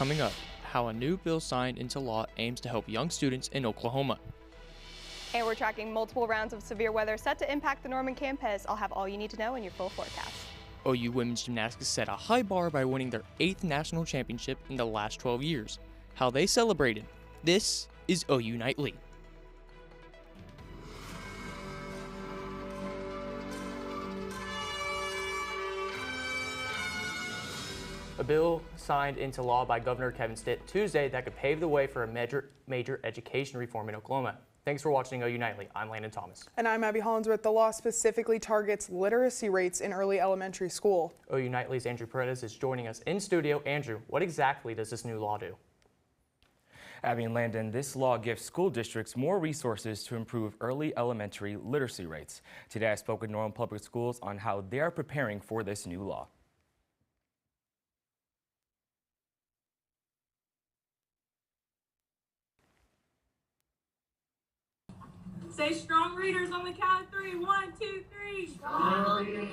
coming up, how a new bill signed into law aims to help young students in Oklahoma. And we're tracking multiple rounds of severe weather set to impact the Norman campus. I'll have all you need to know in your full forecast. OU women's gymnastics set a high bar by winning their 8th national championship in the last 12 years. How they celebrated. This is OU Nightly. A bill signed into law by Governor Kevin Stitt Tuesday that could pave the way for a major education reform in Oklahoma. Thanks for watching OU Nightly. I'm Landon Thomas. And I'm Abby Hollinsworth. The law specifically targets literacy rates in early elementary school. OU Nightly's Andrew Paredes is joining us in studio. Andrew, what exactly does this new law do? Abby and Landon, this law gives school districts more resources to improve early elementary literacy rates. Today I spoke with Norman Public Schools on how they are preparing for this new law. Say strong readers on the count of three. 1, 2, 3. Strong readers.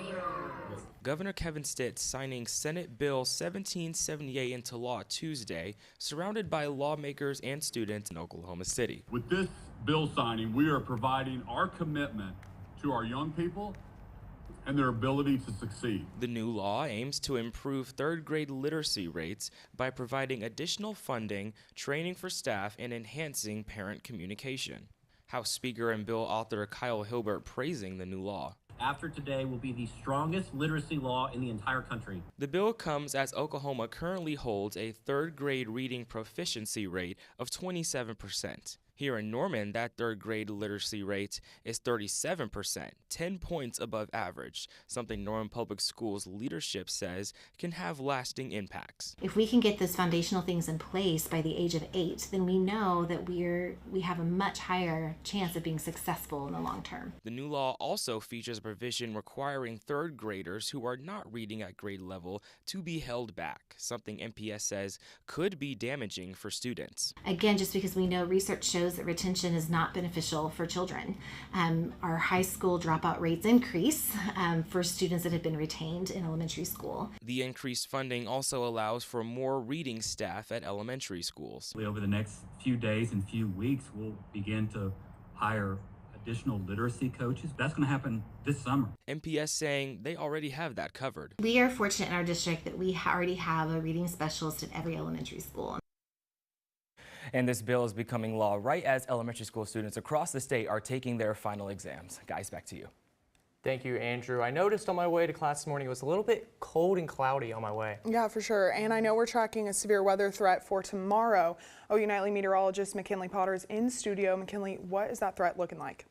Governor Kevin Stitt signing Senate Bill 1778 into law Tuesday, surrounded by lawmakers and students in Oklahoma City. With this bill signing, we are providing our commitment to our young people and their ability to succeed. The new law aims to improve third grade literacy rates by providing additional funding, training for staff, and enhancing parent communication. House Speaker and bill author Kyle Hilbert praising the new law. After today will be the strongest literacy law in the entire country. The bill comes as Oklahoma currently holds a third grade reading proficiency rate of 27%. Here in Norman, that third grade literacy rate is 37%, 10 points above average, something Norman Public Schools leadership says can have lasting impacts. If we can get those foundational things in place by the age of 8, then we know that we have a much higher chance of being successful in the long term. The new law also features a provision requiring third graders who are not reading at grade level to be held back, something MPS says could be damaging for students. Again, just because we know research shows that retention is not beneficial for children. Our high school dropout rates increase for students that have been retained in elementary school. The increased funding also allows for more reading staff at elementary schools. Over the next few days and few weeks, we'll begin to hire additional literacy coaches. That's going to happen this summer. MPS saying they already have that covered. We are fortunate in our district that we already have a reading specialist at every elementary school. And this bill is becoming law right as elementary school students across the state are taking their final exams. Guys, back to you. Thank you, Andrew. I noticed on my way to class this morning it was a little bit cold and cloudy on my way. Yeah, for sure. And I know we're tracking a severe weather threat for tomorrow. OU Nightly meteorologist McKinley Potter is in studio. McKinley, what is that threat looking like?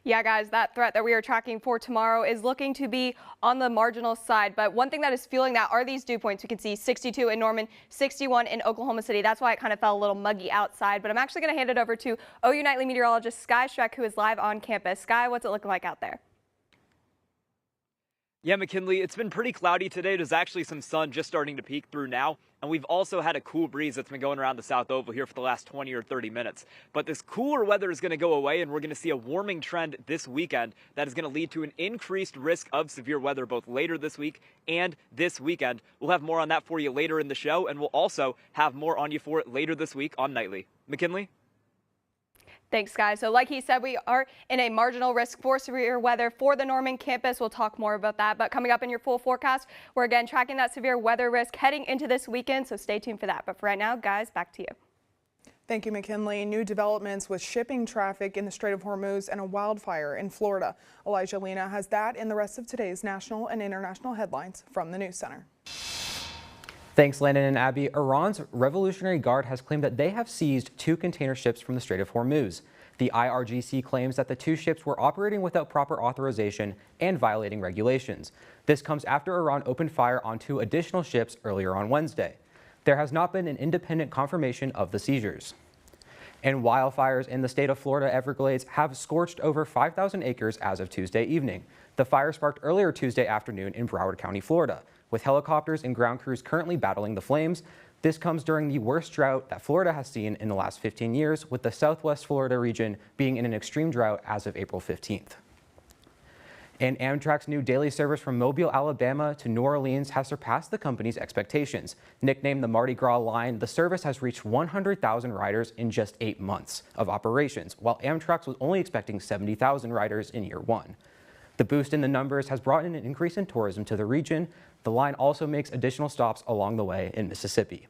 Yeah, guys, that threat that we are tracking for tomorrow is looking to be on the marginal side. But one thing that is fueling that are these dew points. We can see 62 in Norman, 61 in Oklahoma City. That's why it kind of felt a little muggy outside. But I'm actually going to hand it over to OU Nightly meteorologist Sky Streck, who is live on campus. Sky, what's it looking like out there? Yeah, McKinley, it's been pretty cloudy today. There's actually some sun just starting to peek through now. And we've also had a cool breeze that's been going around the South Oval here for the last 20 or 30 minutes. But this cooler weather is going to go away, and we're going to see a warming trend this weekend that is going to lead to an increased risk of severe weather both later this week and this weekend. We'll have more on that for you later in the show, and we'll also have more on you for it later this week on Nightly. McKinley? Thanks, guys. So like he said, we are in a marginal risk for severe weather for the Norman campus. We'll talk more about that. But coming up in your full forecast, we're again tracking that severe weather risk heading into this weekend. So stay tuned for that. But for right now, guys, back to you. Thank you, McKinley. New developments with shipping traffic in the Strait of Hormuz and a wildfire in Florida. Elijah Lena has that and the rest of today's national and international headlines from the News Center. Thanks, Landon and Abby. Iran's Revolutionary Guard has claimed that they have seized 2 container ships from the Strait of Hormuz. The IRGC claims that the 2 ships were operating without proper authorization and violating regulations. This comes after Iran opened fire on 2 additional ships earlier on Wednesday. There has not been an independent confirmation of the seizures. And wildfires in the state of Florida Everglades have scorched over 5,000 acres as of Tuesday evening. The fire sparked earlier Tuesday afternoon in Broward County, Florida. With helicopters and ground crews currently battling the flames, this comes during the worst drought that Florida has seen in the last 15 years, with the Southwest Florida region being in an extreme drought as of April 15th. And Amtrak's new daily service from Mobile, Alabama to New Orleans has surpassed the company's expectations. Nicknamed the Mardi Gras line, the service has reached 100,000 riders in just 8 months of operations, while Amtrak was only expecting 70,000 riders in year one. The boost in the numbers has brought in an increase in tourism to the region. The line also makes additional stops along the way in Mississippi.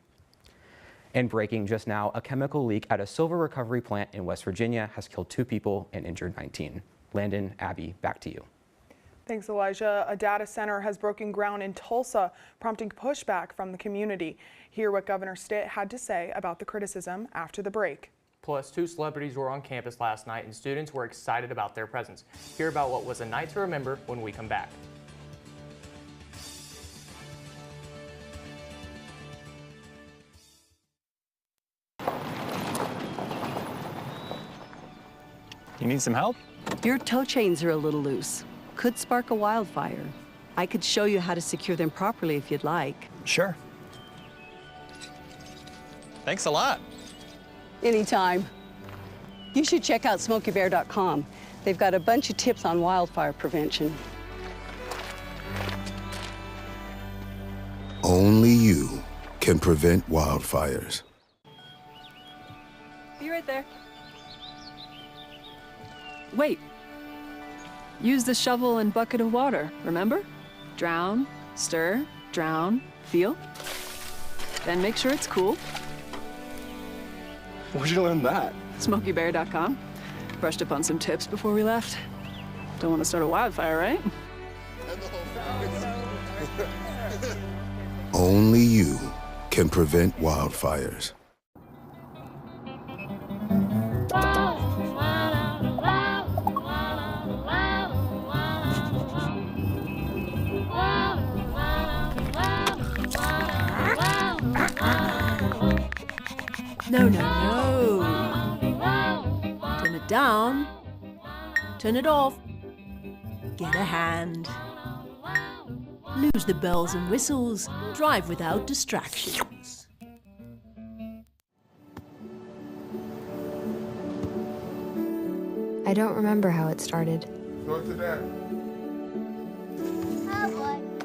And breaking just now, a chemical leak at a silver recovery plant in West Virginia has killed 2 people and injured 19. Landon, Abby, back to you. Thanks, Elijah. A data center has broken ground in Tulsa, prompting pushback from the community. Hear what Governor Stitt had to say about the criticism after the break. Plus, 2 celebrities were on campus last night and students were excited about their presence. Hear about what was a night to remember when we come back. You need some help? Your tow chains are a little loose. Could spark a wildfire. I could show you how to secure them properly if you'd like. Sure. Thanks a lot. Anytime. You should check out SmokeyBear.com. They've got a bunch of tips on wildfire prevention. Only you can prevent wildfires. Be right there. Wait. Use the shovel and bucket of water, remember? Drown, stir, drown, feel. Then make sure it's cool. Where'd you learn that? SmokeyBear.com. Brushed up on some tips before we left. Don't want to start a wildfire, right? Only you can prevent wildfires. No, no, no. Turn it down. Turn it off. Get a hand. Lose the bells and whistles. Drive without distractions. I don't remember how it started. Go to that.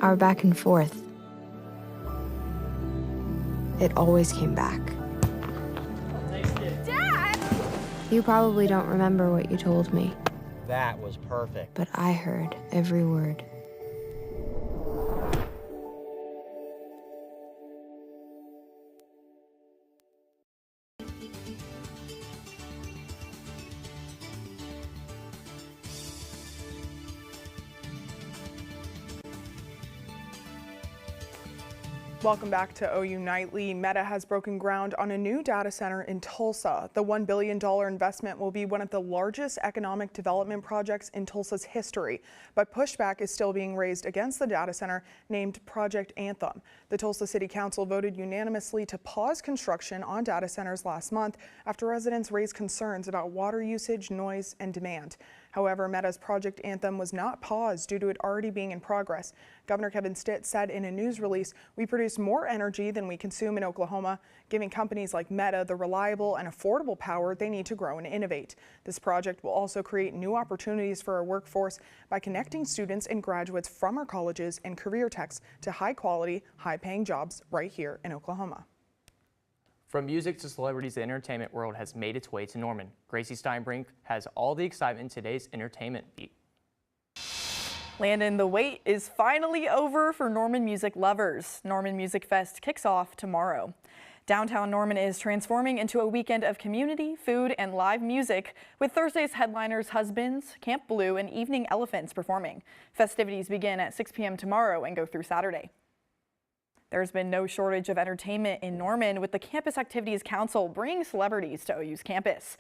Our back and forth. It always came back. Dad! You probably don't remember what you told me, That was perfect. but I heard every word. Welcome back to OU Nightly. Meta has broken ground on a new data center in Tulsa. The $1 billion investment will be one of the largest economic development projects in Tulsa's history, but pushback is still being raised against the data center named Project Anthem. The Tulsa City Council voted unanimously to pause construction on data centers last month after residents raised concerns about water usage, noise, and demand. However, Meta's Project Anthem was not paused due to it already being in progress. Governor Kevin Stitt said in a news release, "We produce more energy than we consume in Oklahoma, giving companies like Meta the reliable and affordable power they need to grow and innovate. This project will also create new opportunities for our workforce by connecting students and graduates from our colleges and career techs to high-quality, high-paying jobs right here in Oklahoma." From music to celebrities, the entertainment world has made its way to Norman. Gracie Steinbrink has all the excitement in today's entertainment beat. Landon, the wait is finally over for Norman music lovers. Norman Music Fest kicks off tomorrow. Downtown Norman is transforming into a weekend of community, food, and live music, with Thursday's headliners Husbands, Camp Blue, and Evening Elephants performing. Festivities begin at 6 p.m. tomorrow and go through Saturday. There's been no shortage of entertainment in Norman, with the Campus Activities Council bringing celebrities to OU's campus.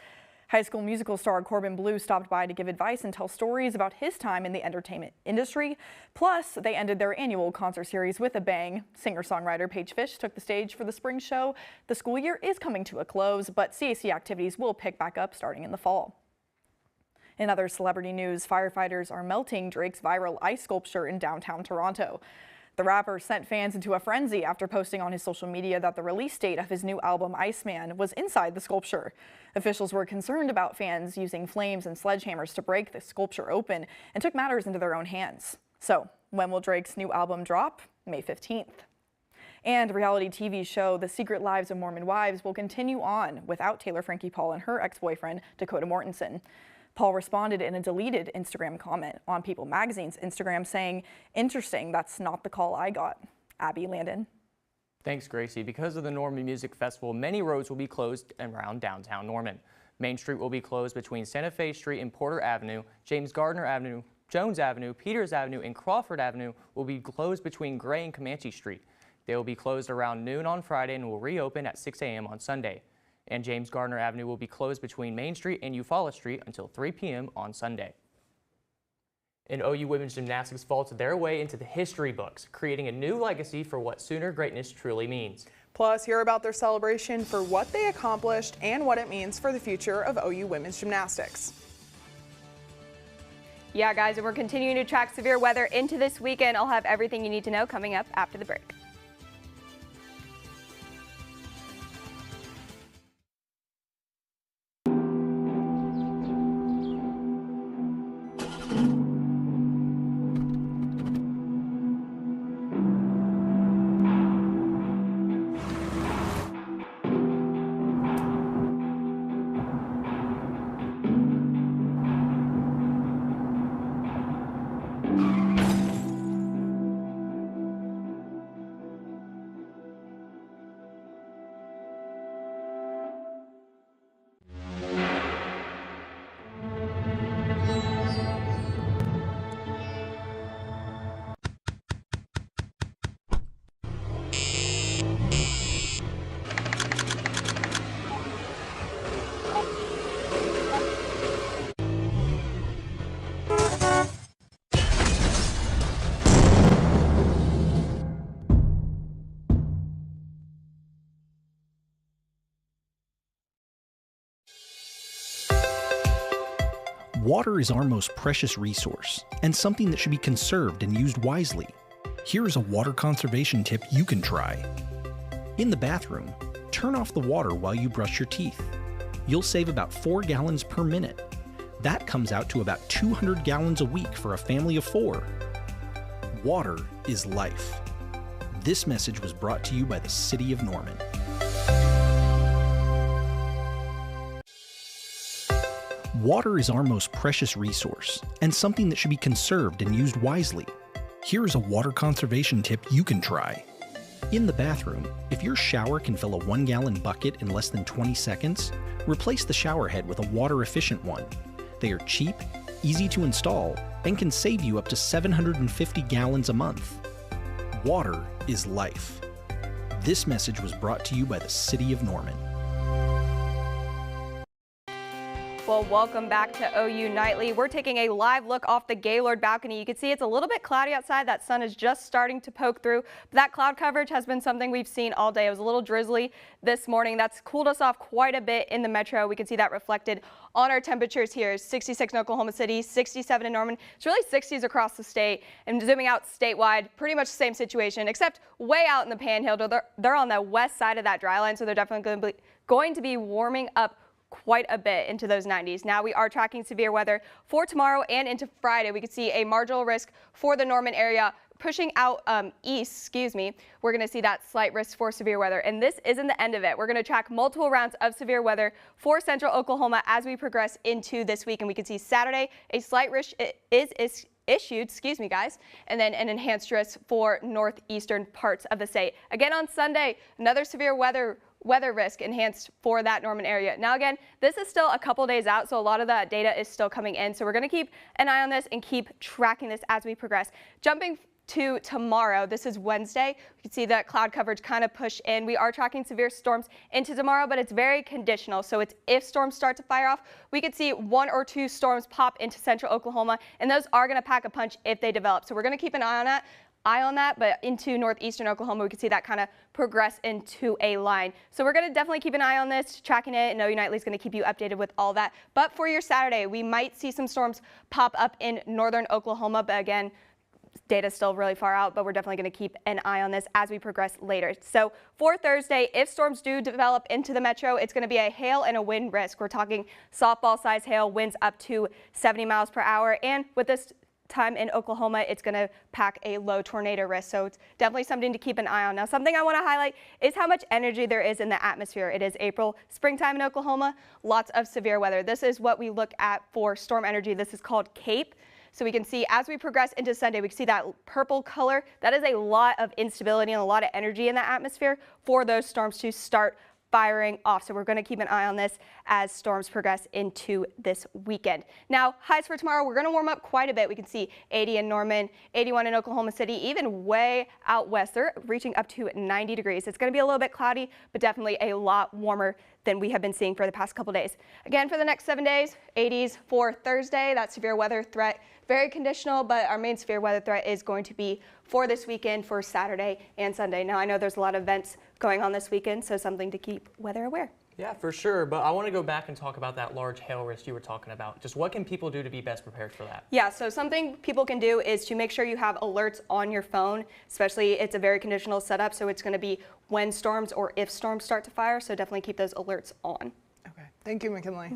High School Musical star Corbin Bleu stopped by to give advice and tell stories about his time in the entertainment industry. Plus, they ended their annual concert series with a bang. Singer-songwriter Paige Fish took the stage for the spring show. The school year is coming to a close, but CAC activities will pick back up starting in the fall. In other celebrity news, firefighters are melting Drake's viral ice sculpture in downtown Toronto. The rapper sent fans into a frenzy after posting on his social media that the release date of his new album, Iceman, was inside the sculpture. Officials were concerned about fans using flames and sledgehammers to break the sculpture open and took matters into their own hands. So, when will Drake's new album drop? May 15th. And reality TV show The Secret Lives of Mormon Wives will continue on without Taylor Frankie Paul and her ex-boyfriend, Dakota Mortensen. Paul responded in a deleted Instagram comment on People Magazine's Instagram saying, "Interesting, that's not the call I got." Abby, Landon. Thanks, Gracie. Because of the Norman Music Festival, many roads will be closed around downtown Norman. Main Street will be closed between Santa Fe Street and Porter Avenue. James Gardner Avenue, Jones Avenue, Peters Avenue, and Crawford Avenue will be closed between Gray and Comanche Street. They will be closed around noon on Friday and will reopen at 6 a.m. on Sunday. And James Gardner Avenue will be closed between Main Street and Eufaula Street until 3 p.m. on Sunday. And OU women's gymnastics vaulted their way into the history books, creating a new legacy for what Sooner greatness truly means. Plus, hear about their celebration for what they accomplished and what it means for the future of OU women's gymnastics. Yeah, guys, and we're continuing to track severe weather into this weekend. I'll have everything you need to know coming up after the break. Water is our most precious resource, and something that should be conserved and used wisely. Here is a water conservation tip you can try. In the bathroom, turn off the water while you brush your teeth. You'll save about 4 gallons per minute. That comes out to about 200 gallons a week for a family of 4. Water is life. This message was brought to you by the City of Norman. Water is our most precious resource, and something that should be conserved and used wisely. Here is a water conservation tip you can try. In the bathroom, if your shower can fill a 1-gallon bucket in less than 20 seconds, replace the shower head with a water-efficient one. They are cheap, easy to install, and can save you up to 750 gallons a month. Water is life. This message was brought to you by the City of Norman. Well, welcome back to OU Nightly. We're taking a live look off the Gaylord balcony. You can see it's a little bit cloudy outside. That sun is just starting to poke through. But that cloud coverage has been something we've seen all day. It was a little drizzly this morning. That's cooled us off quite a bit in the metro. We can see that reflected on our temperatures here. 66 in Oklahoma City, 67 in Norman. It's really 60s across the state. And zooming out statewide, pretty much the same situation, except way out in the Panhandle. They're on the west side of that dry line, so they're definitely going to be warming up quite a bit into those 90s. Now we are tracking severe weather for tomorrow and into Friday. We could see a marginal risk for the Norman area pushing out east, we're going to see that slight risk for severe weather. And this isn't the end of it. We're going to track multiple rounds of severe weather for central Oklahoma as we progress into this week. And we can see Saturday, a slight risk is issued, guys, and then an enhanced risk for northeastern parts of the state. Again on Sunday, another severe weather risk enhanced for that Norman area. Now again, this is still a couple days out, so a lot of that data is still coming in. So we're going to keep an eye on this and keep tracking this as we progress. Jumping to tomorrow, this is Wednesday. You can see that cloud coverage kind of push in. We are tracking severe storms into tomorrow, but it's very conditional. So it's if storms start to fire off, we could see 1 or 2 storms pop into central Oklahoma, and those are going to pack a punch if they develop. So we're going to keep an eye on that, but into northeastern Oklahoma, we can see that kind of progress into a line. So we're going to definitely keep an eye on this, tracking it, and OU Nightly is going to keep you updated with all that. But for your Saturday, we might see some storms pop up in northern Oklahoma, but again, data is still really far out, but we're definitely going to keep an eye on this as we progress later. So for Thursday, if storms do develop into the metro, it's going to be a hail and a wind risk. We're talking softball size hail, winds up to 70 miles per hour. And with this time in Oklahoma, it's going to pack a low tornado risk. So it's definitely something to keep an eye on. Now, something I want to highlight is how much energy there is in the atmosphere. It is April, springtime in Oklahoma, lots of severe weather. This is what we look at for storm energy. This is called CAPE. So we can see as we progress into Sunday, we can see that purple color. That is a lot of instability and a lot of energy in the atmosphere for those storms to start firing off. So we're going to keep an eye on this as storms progress into this weekend. Now, highs for tomorrow, we're going to warm up quite a bit. We can see 80 in Norman, 81 in Oklahoma City, even way out west. They're reaching up to 90 degrees. It's going to be a little bit cloudy, but definitely a lot warmer than we have been seeing for the past couple days. Again, for the next 7 days, 80s for Thursday. That severe weather threat, very conditional, but our main severe weather threat is going to be for this weekend, for Saturday and Sunday. Now, I know there's a lot of events going on this weekend, so something to keep weather aware. Yeah, for sure. But I want to go back and talk about that large hail risk you were talking about. Just what can people do to be best prepared for that? Yeah, so something people can do is to make sure you have alerts on your phone, especially it's a very conditional setup, so it's going to be when storms or if storms start to fire, so definitely keep those alerts on. Okay, thank you, McKinley.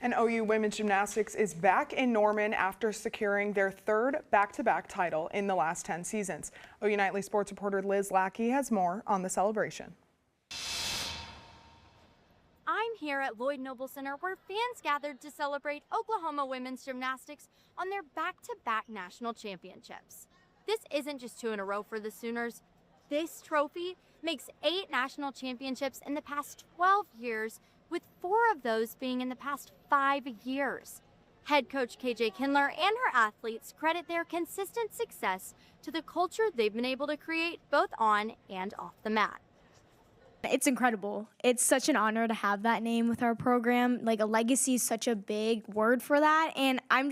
And OU women's gymnastics is back in Norman after securing their third back-to-back title in the last 10 seasons. OU Nightly sports reporter Liz Lackey has more on the celebration. I'm here at Lloyd Noble Center where fans gathered to celebrate Oklahoma women's gymnastics on their back-to-back national championships. This isn't just 2 in a row for the Sooners. This trophy makes 8 national championships in the past 12 years, with 4 of those being in the past 5 years. Head coach KJ Kindler and her athletes credit their consistent success to the culture they've been able to create both on and off the mat. It's incredible. It's such an honor to have that name with our program. Like, a legacy is such a big word for that, and I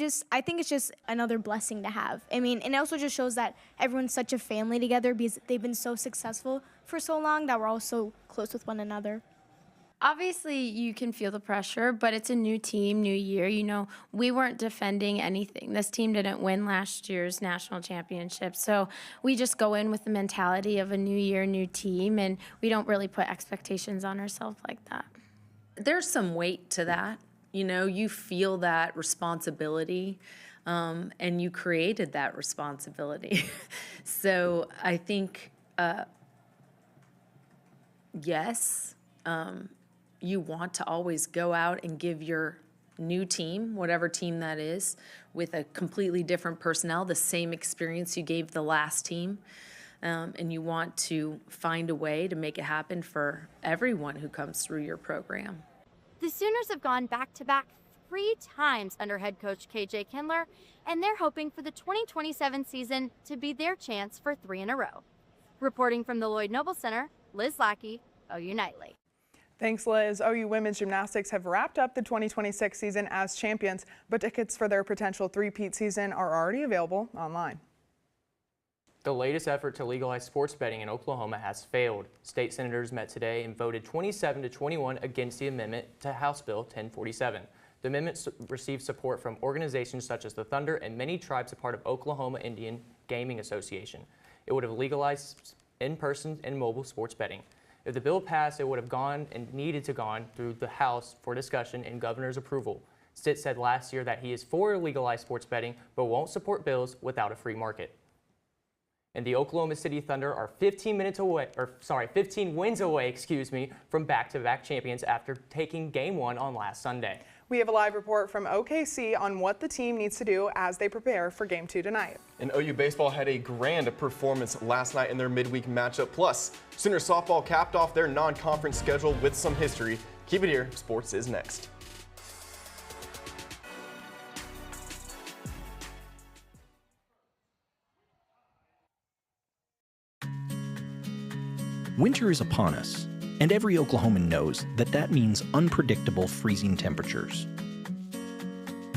think it's just another blessing to have. I mean, and it also just shows that everyone's such a family together because they've been so successful for so long that we're all so close with one another. Obviously, you can feel the pressure, but it's a new team, new year. You know, we weren't defending anything. This team didn't win last year's national championship. So we just go in with the mentality of a new year, new team, and we don't really put expectations on ourselves like that. There's some weight to that. You know, you feel that responsibility, and you created that responsibility. So I think, yes, you want to always go out and give your new team, whatever team that is, with a completely different personnel, the same experience you gave the last team. And you want to find a way to make it happen for everyone who comes through your program. The Sooners have gone back-to-back 3 times under head coach KJ Kindler, and they're hoping for the 2027 season to be their chance for 3 in a row. Reporting from the Lloyd Noble Center, Liz Lackey, OU Nightly. Thanks, Liz. OU women's gymnastics have wrapped up the 2026 season as champions, but tickets for their potential three-peat season are already available online. The latest effort to legalize sports betting in Oklahoma has failed. State senators met today and voted 27-21 against the amendment to House Bill 1047. The amendment received support from organizations such as the Thunder and many tribes a part of Oklahoma Indian Gaming Association. It would have legalized in-person and mobile sports betting. If the bill passed, it would have gone and needed to gone through the House for discussion and governor's approval. Stitt said last year that he is for legalized sports betting, but won't support bills without a free market. And the Oklahoma City Thunder are 15 wins away, from back-to-back champions after taking Game 1 on last Sunday. We have a live report from OKC on what the team needs to do as they prepare for Game 2 tonight. And OU baseball had a grand performance last night in their midweek matchup. Plus, Sooner softball capped off their non-conference schedule with some history. Keep it here. Sports is next. Winter is upon us, and every Oklahoman knows that that means unpredictable freezing temperatures.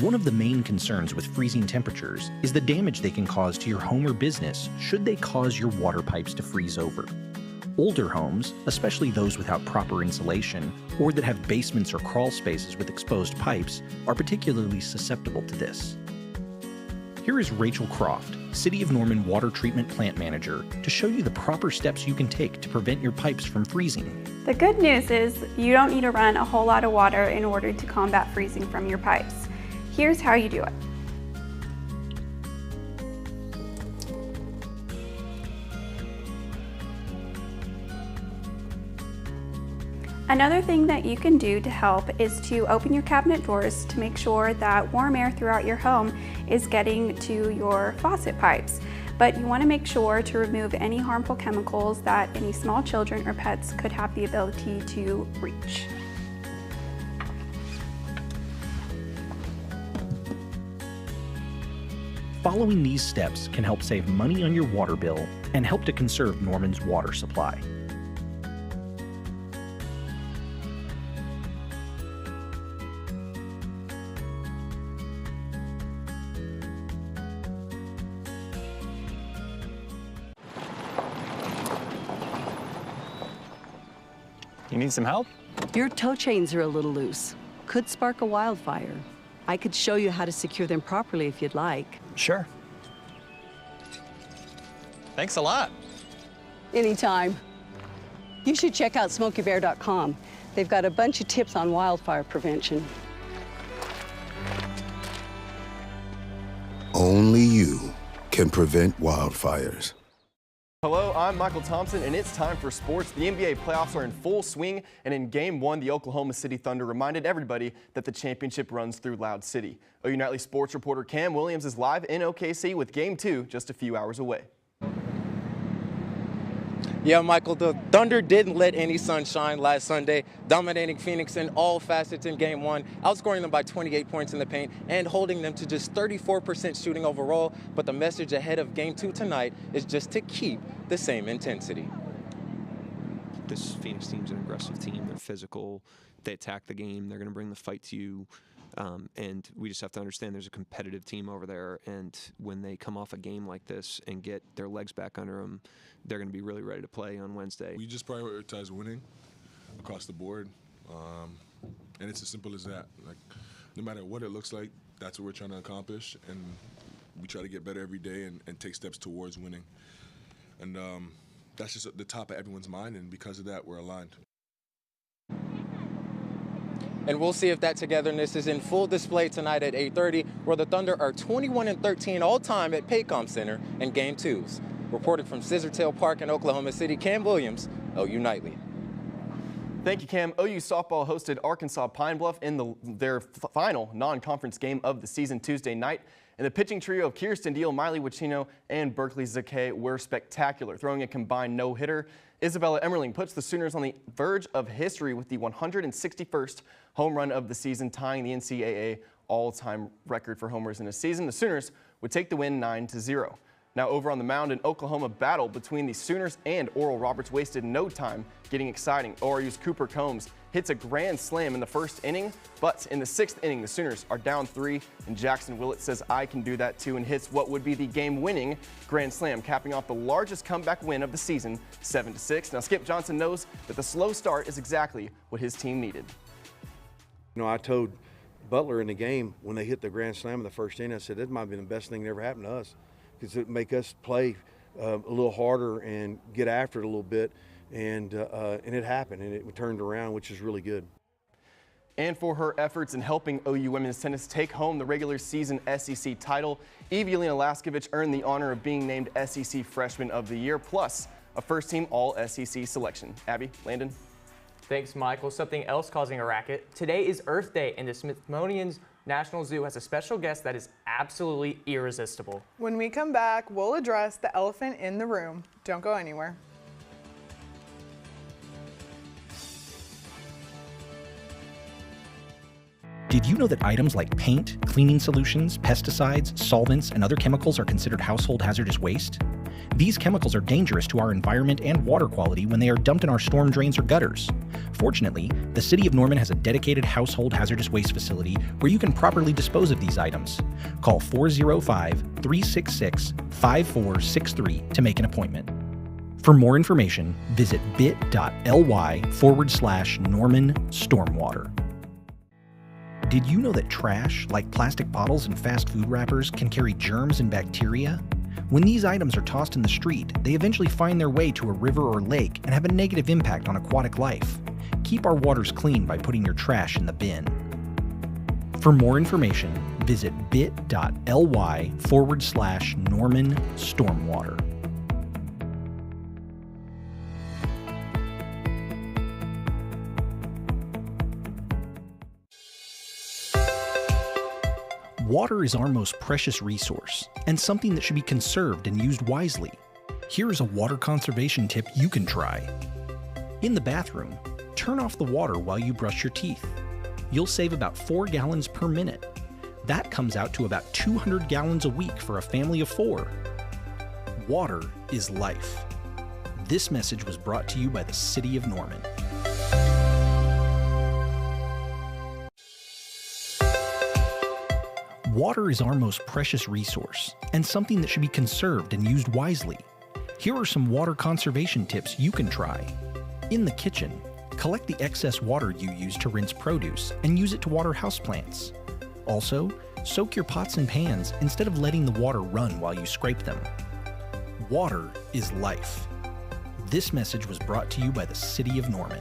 One of the main concerns with freezing temperatures is the damage they can cause to your home or business should they cause your water pipes to freeze over. Older homes, especially those without proper insulation or that have basements or crawl spaces with exposed pipes, are particularly susceptible to this. Here is Rachel Croft, City of Norman Water Treatment Plant Manager, to show you the proper steps you can take to prevent your pipes from freezing. The good news is you don't need to run a whole lot of water in order to combat freezing from your pipes. Here's how you do it. Another thing that you can do to help is to open your cabinet doors to make sure that warm air throughout your home is getting to your faucet pipes. But you want to make sure to remove any harmful chemicals that any small children or pets could have the ability to reach. Following these steps can help save money on your water bill and help to conserve Norman's water supply. You need some help? Your tow chains are a little loose. Could spark a wildfire. I could show you how to secure them properly if you'd like. Sure. Thanks a lot. Anytime. You should check out SmokeyBear.com. They've got a bunch of tips on wildfire prevention. Only you can prevent wildfires. Hello, I'm Michael Thompson, and it's time for sports. The NBA playoffs are in full swing, and in Game 1, the Oklahoma City Thunder reminded everybody that the championship runs through Loud City. OU Nightly sports reporter Cam Williams is live in OKC with Game 2 just a few hours away. Yeah, Michael, the Thunder didn't let any sunshine last Sunday, dominating Phoenix in all facets in Game 1, outscoring them by 28 points in the paint and holding them to just 34% shooting overall. But the message ahead of Game 2 tonight is just to keep the same intensity. This Phoenix team's an aggressive team. They're physical. They attack the game. They're going to bring the fight to you. And we just have to understand there's a competitive team over there. And when they come off a game like this and get their legs back under them, they're going to be really ready to play on Wednesday. We just prioritize winning across the board. And it's as simple as that. Like, no matter what it looks like, that's what we're trying to accomplish. And we try to get better every day and take steps towards winning. And that's just at the top of everyone's mind. And because of that, we're aligned. And we'll see if that togetherness is in full display tonight at 8:30, where the Thunder are 21-13 all-time at Paycom Center in Game 2s. Reporting from Scissortail Park in Oklahoma City, Cam Williams, OU Nightly. Thank you, Cam. OU softball hosted Arkansas Pine Bluff in their final non-conference game of the season Tuesday night. And the pitching trio of Kirsten Deal, Miley Wachino, and Berkeley Zakay were spectacular, throwing a combined no-hitter. Isabella Emmerling puts the Sooners on the verge of history with the 161st home run of the season, tying the NCAA all-time record for homers in a season. The Sooners would take the win 9-0. Now over on the mound, an Oklahoma battle between the Sooners and Oral Roberts wasted no time getting exciting. ORU's Cooper Combs hits a grand slam in the first inning, but in the 6th inning, the Sooners are down 3, and Jackson Willett says, "I can do that too," and hits what would be the game-winning grand slam, capping off the largest comeback win of the season, 7-6. Now Skip Johnson knows that the slow start is exactly what his team needed. You know, I told Butler in the game when they hit the grand slam in the first inning, I said, "This might have been the best thing that ever happened to us," because it would make us play a little harder and get after it a little bit. And it happened, and it turned around, which is really good. And for her efforts in helping OU women's tennis take home the regular season SEC title, Evelina Laskovich earned the honor of being named SEC Freshman of the Year, plus a first-team All-SEC selection. Abby, Landon. Thanks, Michael. Something else causing a racket. Today is Earth Day, and the Smithsonian's National Zoo has a special guest that is absolutely irresistible. When we come back, we'll address the elephant in the room. Don't go anywhere. Did you know that items like paint, cleaning solutions, pesticides, solvents, and other chemicals are considered household hazardous waste? These chemicals are dangerous to our environment and water quality when they are dumped in our storm drains or gutters. Fortunately, the City of Norman has a dedicated household hazardous waste facility where you can properly dispose of these items. Call 405-366-5463 to make an appointment. For more information, visit bit.ly/Norman Stormwater. Did you know that trash, like plastic bottles and fast food wrappers, can carry germs and bacteria? When these items are tossed in the street, they eventually find their way to a river or lake and have a negative impact on aquatic life. Keep our waters clean by putting your trash in the bin. For more information, visit bit.ly/Norman Stormwater. Water is our most precious resource and something that should be conserved and used wisely. Here is a water conservation tip you can try. In the bathroom, turn off the water while you brush your teeth. You'll save about 4 gallons per minute. That comes out to about 200 gallons a week for a family of 4. Water is life. This message was brought to you by the City of Norman. Water is our most precious resource and something that should be conserved and used wisely. Here are some water conservation tips you can try. In the kitchen, collect the excess water you use to rinse produce and use it to water houseplants. Also, soak your pots and pans instead of letting the water run while you scrape them. Water is life. This message was brought to you by the City of Norman.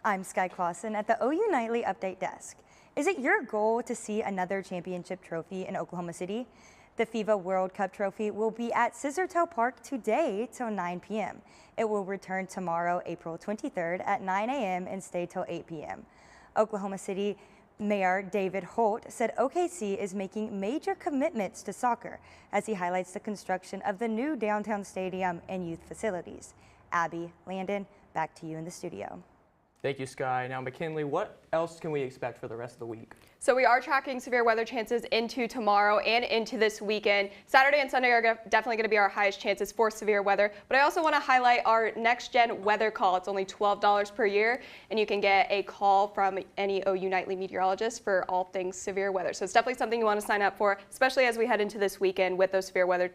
I'm Sky Clausen at the OU Nightly Update Desk. Is it your goal to see another championship trophy in Oklahoma City? The FIBA World Cup trophy will be at Scissortail Park today till 9 p.m. It will return tomorrow, April 23rd at 9 a.m. and stay till 8 p.m. Oklahoma City Mayor David Holt said OKC is making major commitments to soccer as he highlights the construction of the new downtown stadium and youth facilities. Abby, Landon, back to you in the studio. Thank you, Sky. Now, McKinley, what else can we expect for the rest of the week? So we are tracking severe weather chances into tomorrow and into this weekend. Saturday and Sunday are definitely going to be our highest chances for severe weather. But I also want to highlight our next gen weather call. It's only $12 per year, and you can get a call from any OU Nightly meteorologist for all things severe weather. So it's definitely something you want to sign up for, especially as we head into this weekend with those severe weather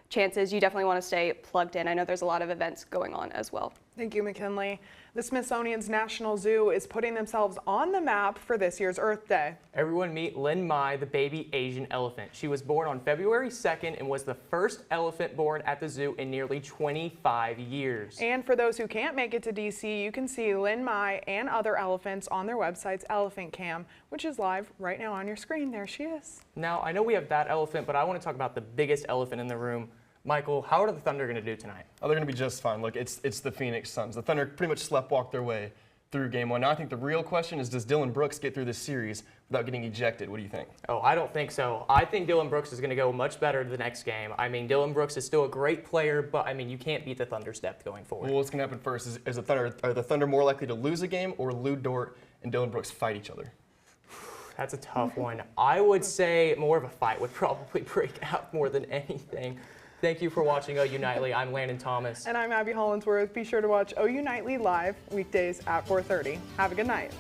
chances. You definitely want to stay plugged in. I know there's a lot of events going on as well. Thank you, McKinley. The Smithsonian's National Zoo is putting themselves on the map for this year's Earth Day. Everyone meet Lin Mai, the baby Asian elephant. She was born on February 2nd and was the first elephant born at the zoo in nearly 25 years. And for those who can't make it to DC, you can see Lin Mai and other elephants on their website's Elephant Cam, which is live right now on your screen. There she is. Now, I know we have that elephant, but I want to talk about the biggest elephant in the room. Michael, how are the Thunder going to do tonight? Oh, they're going to be just fine. Look, it's the Phoenix Suns. The Thunder pretty much sleptwalked their way through Game 1. Now, I think the real question is, does Dillon Brooks get through this series without getting ejected? What do you think? Oh, I don't think so. I think Dillon Brooks is going to go much better the next game. I mean, Dillon Brooks is still a great player, but, I mean, you can't beat the Thunder's depth going forward. Well, what's going to happen first? Are the Thunder more likely to lose a game, or Lou Dort and Dillon Brooks fight each other? That's a tough one. I would say more of a fight would probably break out more than anything. Thank you for watching OU Nightly. I'm Landon Thomas. And I'm Abby Hollinsworth. Be sure to watch OU Nightly live weekdays at 4:30. Have a good night.